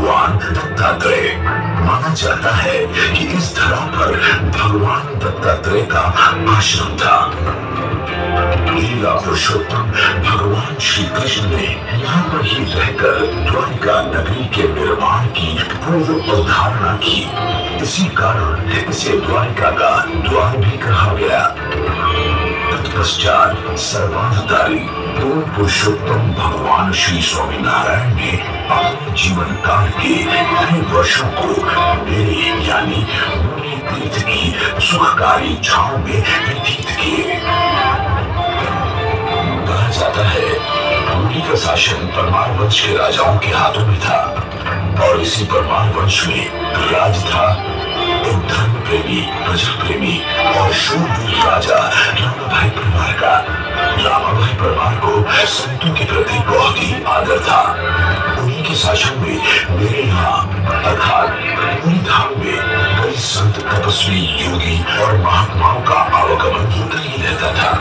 भगवान दत्तात्रेय। माना जाता है कि इस धरा पर भगवान दत्तात्रेय का आश्रम था। लीला पुरुषोत्तम भगवान श्री कृष्ण ने यहाँ पर ही रहकर द्वारिका नगरी के निर्माण की पूर्व अवधारणा की। इसी कारण इसे द्वारिका का द्वार भी कहा गया। तत्पश्चात सर्वाधिकारी पूर्ण पुरुषोत्तम भगवान श्री स्वामीनारायण ने अपने जीवन काल के कई वर्षों को मेरे यानी मुनि तीर्थ की सुखकारी छांव में व्यतीत किए। कहा जाता है मुनि का शासन परमार वंश के राजाओं के हाथों में था और इसी परमार वंश में राज था एक धर्म प्रेमी, प्रजा प्रेमी और शूरवीर राजा रामाभाई परमार का। रामाभाई परमार को संतों के प्रति बहुत ही आदर था। उन्हीं के शासन में मेरे यहाँ अर्थात पूरी धाम में कई संत, तपस्वी, योगी और महात्माओं का आवागमन होता ही रहता था।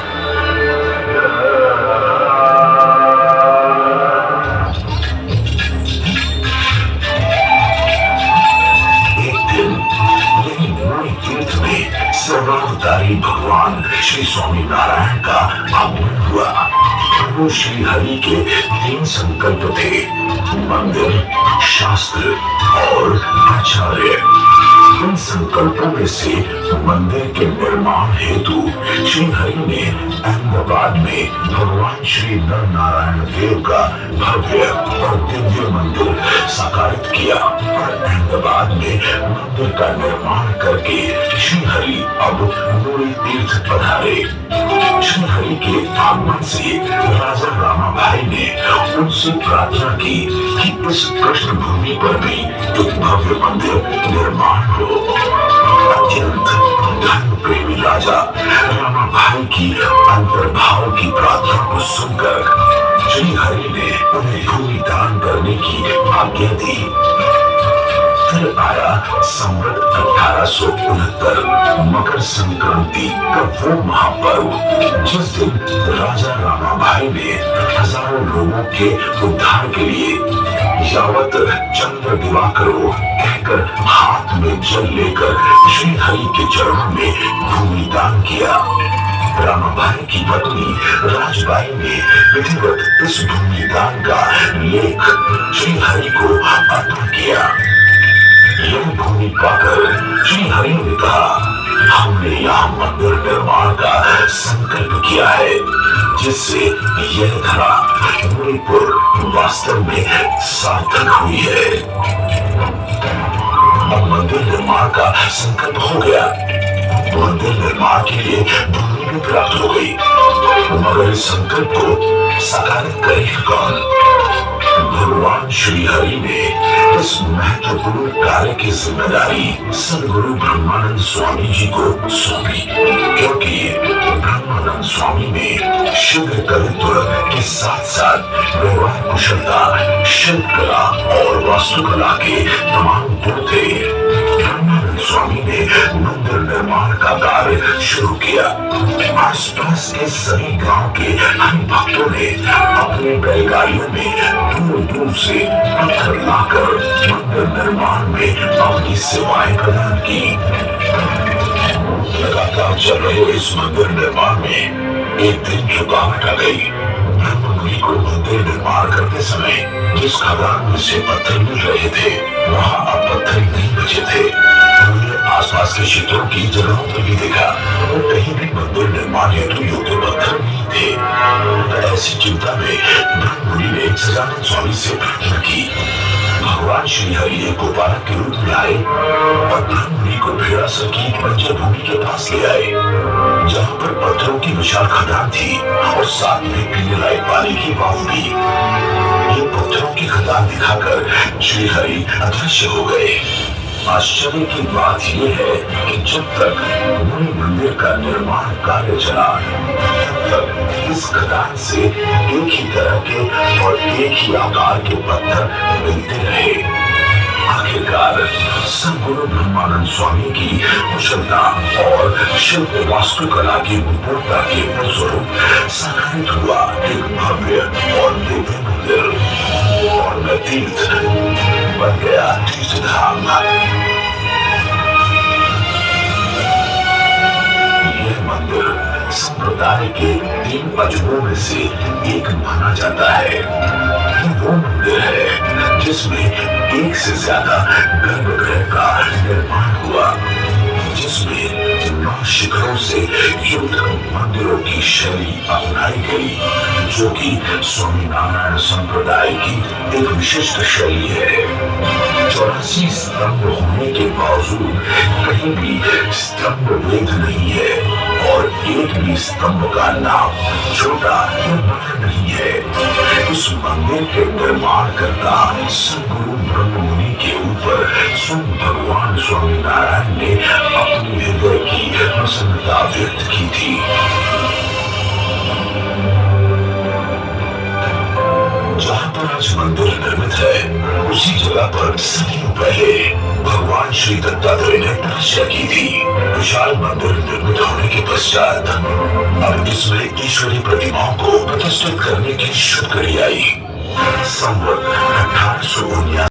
सर्वावतारी भगवान श्री स्वामी नारायण का आगमन हुआ। प्रभु श्री हरि के 3 संकल्प थे: मंदिर, शास्त्र और आचार्य। इन संकल्पों में से मंदिर के निर्माण हेतु श्री हरि ने अहमदाबाद में भगवान श्री नर नारायण देव का भव्य और दिव्य मंदिर साकारित किया और अहमदाबाद में मंदिर का निर्माण करके श्री हरि अब नूरी तीर्थ पधारे। श्री हरि के आगमन से राजा रामाभाई ने उनसे प्रार्थना की कि इस कृष्ण भूमि पर भी एक भव्य मंदिर निर्माण हो। अत्यंत धर्म प्रेमी राजा रामाभाई की अंतर्भाव की प्रार्थना को सुनकर श्री हरि ने उन्हें भूमि दान करने की आज्ञा दी। फिर आया संवत 1869 मकर संक्रांति का वो महापर्व, जिस दिन राजा रामाभाई ने हजारों लोगों के उद्धार के लिए यावत चंद्र दिवाकरो कहकर हाथ में जल लेकर श्री हरि के चरणों में भूमि दान किया। रामाभाई की पत्नी राजबाई ने विधिवत इस भूमि दान का लेख श्री हरि को अर्पण किया। यह भूमि पाकर श्री हरि ने कहा, हमने यहाँ मंदिर निर्माण का संकल्प किया है, जिससे यह धरा मणिपुर वास्तव में सार्थक हुई है। अब मंदिर निर्माण का संकल्प हो गया। मंदिर निर्माण के लिए भूमि भी प्राप्त हो गई, मगर इस संकल्प को साकारित करेगा कौन? भगवान श्री हरि ने इस महत्वपूर्ण कार्य की जिम्मेदारी सदगुरु ब्रह्मानंद स्वामी जी को सौंपी, क्योंकि ब्रह्मानंद स्वामी में शीघ्र कवित्व के साथ साथ व्यवहार कुशलता, शिल्पकला और वास्तुकला के तमाम गुण थे। ब्रह्मानंद स्वामी ने मंदिर निर्माण का कार्य शुरू किया। आसपास के सभी गांव के हरि भक्तों ने अपने बैलगाड़ियों में दूर दूर से पत्थर लाकर मंदिर निर्माण में अपनी सेवाएं प्रदान की। लगातार चल रहे इस मंदिर निर्माण में एक दिन रुकावट आ गई। ब्रह्ममुनि को मंदिर निर्माण करते समय जिस खदान में से पत्थर मिल रहे थे, वहाँ अब पत्थर नहीं बचे थे। उन्होंने आसपास के क्षेत्रों की जगहों पर भी देखा और कहीं भी मंदिर निर्माण हेतु योग्य पत्थर नहीं थे। ऐसी चिंता में ब्रह्ममुनि ने सजानंद स्वामी से प्रार्थना की। भगवान श्री हरि एक गोपालक के रूप में आए और ब्रह्ममुनि को भेड़ासर की बंजर भूमि के पास ले आए, जहाँ पर पत्थरों की विशाल खदान थी और साथ में पीने लायक पानी की वाव भी। ये पत्थरों की खदान दिखाकर श्री हरि अदृश्य हो गए। आश्चर्य की बात यह है कि जब तक मुनि मंदिर का निर्माण कार्य चला, तब तक इस खदान से एक ही तरह के और एक ही आकार के पत्थर मिलते रहे। आखिरकार सद्गुरु ब्रह्मानंद स्वामी की कुशलता और शिल्प वास्तुकला की निपुणता के फलस्वरूप साकारित हुआ एक भव्य और दिव्य मंदिर। और मैं तीर्थ बन गया तीर्थधाम। यह मंदिर संप्रदाय के 3 अजूबों में से एक माना जाता है। ये वो मंदिर है जिसमें एक से ज्यादा गर्भगृह का निर्माण हुआ, जिसमें 9 शिखरों से युक्त मंदिरों की शैली अपनाई गई, जो कि स्वामीनारायण संप्रदाय की एक विशिष्ट शैली है। 84 स्तंभ होने के बावजूद कहीं भी स्तंभ वेद नहीं है और एक भी स्तंभ का नाम छोटा या बड़ा नहीं है। इस मंदिर के निर्माण करता सदगुरु ब्रह्म मुनि के ऊपर स्वयं भगवान स्वामीनारायण ने अपने हृदय की प्रसन्नता व्यक्त की थी। जहाँ पर आज मंदिर निर्मित है, उसी जगह पर सदियों पहले भगवान श्री दत्तात्रेय ने तपस्या की थी। विशाल मंदिर निर्मित होने के पश्चात अब इसमें ईश्वरी प्रतिमाओं को प्रतिष्ठित करने की शुभ घड़ी आई। संवत 1879